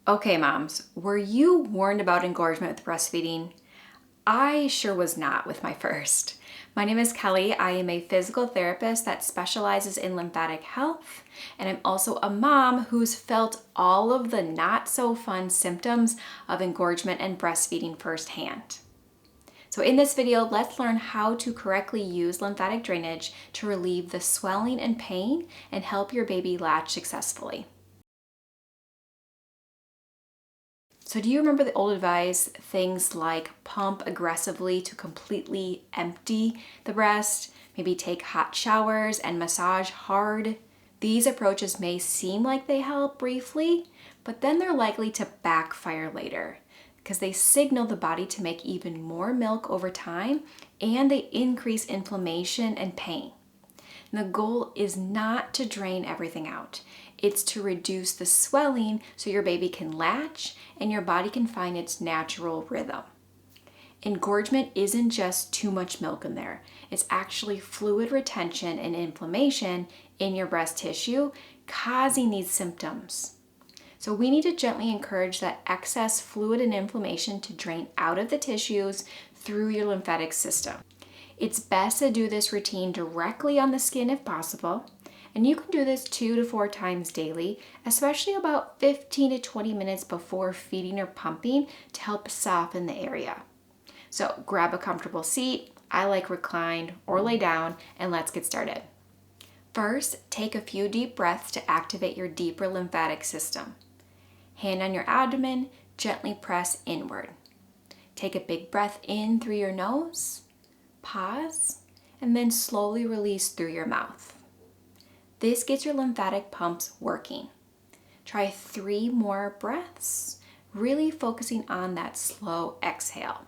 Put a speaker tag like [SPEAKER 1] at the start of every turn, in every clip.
[SPEAKER 1] Okay, moms, were you warned about engorgement with breastfeeding? I sure was not with my first. My name is Kelly. I am a physical therapist that specializes in lymphatic health, and I'm also a mom who's felt all of the not so fun symptoms of engorgement and breastfeeding firsthand. So in this video, let's learn how to correctly use lymphatic drainage to relieve the swelling and pain and help your baby latch successfully. So do you remember the old advice, things like pump aggressively to completely empty the breast, maybe take hot showers and massage hard? These approaches may seem like they help briefly, but then they're likely to backfire later because they signal the body to make even more milk over time and they increase inflammation and pain. And the goal is not to drain everything out. It's to reduce the swelling so your baby can latch and your body can find its natural rhythm. Engorgement isn't just too much milk in there. It's actually fluid retention and inflammation in your breast tissue causing these symptoms. So we need to gently encourage that excess fluid and inflammation to drain out of the tissues through your lymphatic system. It's best to do this routine directly on the skin if possible. And you can do this 2 to 4 times daily, especially about 15 to 20 minutes before feeding or pumping to help soften the area. So grab a comfortable seat, I like reclined, or lay down, and let's get started. First, take a few deep breaths to activate your deeper lymphatic system. Hand on your abdomen, gently press inward. Take a big breath in through your nose, pause, and then slowly release through your mouth. This gets your lymphatic pumps working. Try 3 more breaths, really focusing on that slow exhale.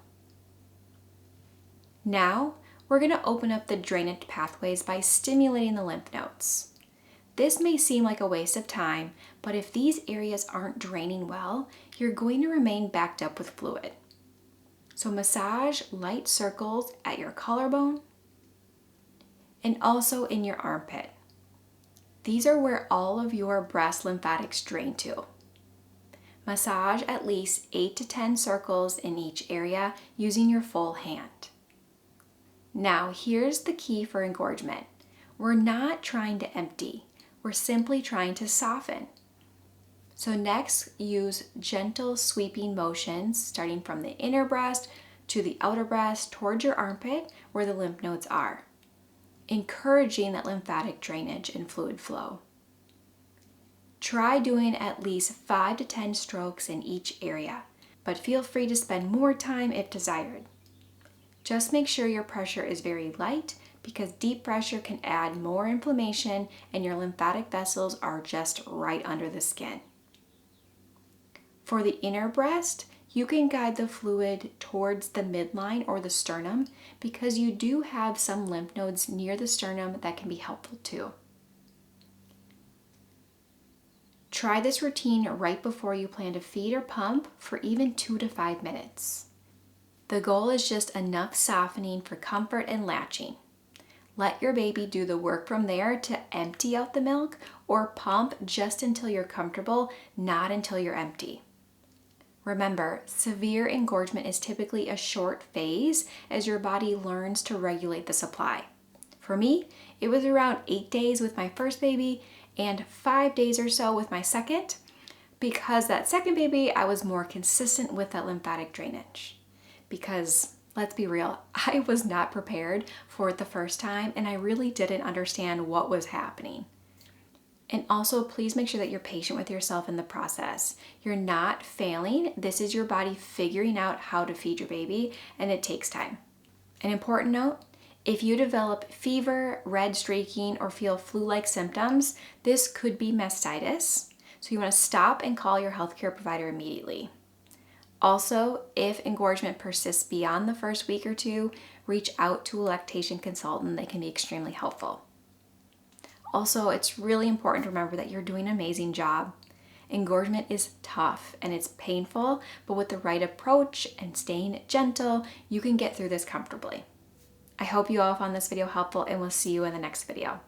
[SPEAKER 1] Now, we're going to open up the drainage pathways by stimulating the lymph nodes. This may seem like a waste of time, but if these areas aren't draining well, you're going to remain backed up with fluid. So massage light circles at your collarbone and also in your armpit. These are where all of your breast lymphatics drain to. Massage at least 8 to 10 circles in each area using your full hand. Now, here's the key for engorgement. We're not trying to empty. We're simply trying to soften. So next, use gentle sweeping motions starting from the inner breast to the outer breast towards your armpit where the lymph nodes are, encouraging that lymphatic drainage and fluid flow. Try doing at least 5 to 10 strokes in each area, but feel free to spend more time if desired. Just make sure your pressure is very light because deep pressure can add more inflammation and your lymphatic vessels are just right under the skin. For the inner breast, you can guide the fluid towards the midline or the sternum because you do have some lymph nodes near the sternum that can be helpful too. Try this routine right before you plan to feed or pump for even 2 to 5 minutes. The goal is just enough softening for comfort and latching. Let your baby do the work from there to empty out the milk or pump just until you're comfortable, not until you're empty. Remember, severe engorgement is typically a short phase as your body learns to regulate the supply. For me, it was around 8 days with my first baby and 5 days or so with my second, because that second baby, I was more consistent with that lymphatic drainage. Because let's be real, I was not prepared for it the first time and I really didn't understand what was happening. And also, please make sure that you're patient with yourself in the process. You're not failing. This is your body figuring out how to feed your baby, and it takes time. An important note, if you develop fever, red streaking, or feel flu-like symptoms, this could be mastitis. So you want to stop and call your healthcare provider immediately. Also, if engorgement persists beyond the first week or 2, reach out to a lactation consultant. They can be extremely helpful. Also, it's really important to remember that you're doing an amazing job. Engorgement is tough and it's painful, but with the right approach and staying gentle, you can get through this comfortably. I hope you all found this video helpful and we'll see you in the next video.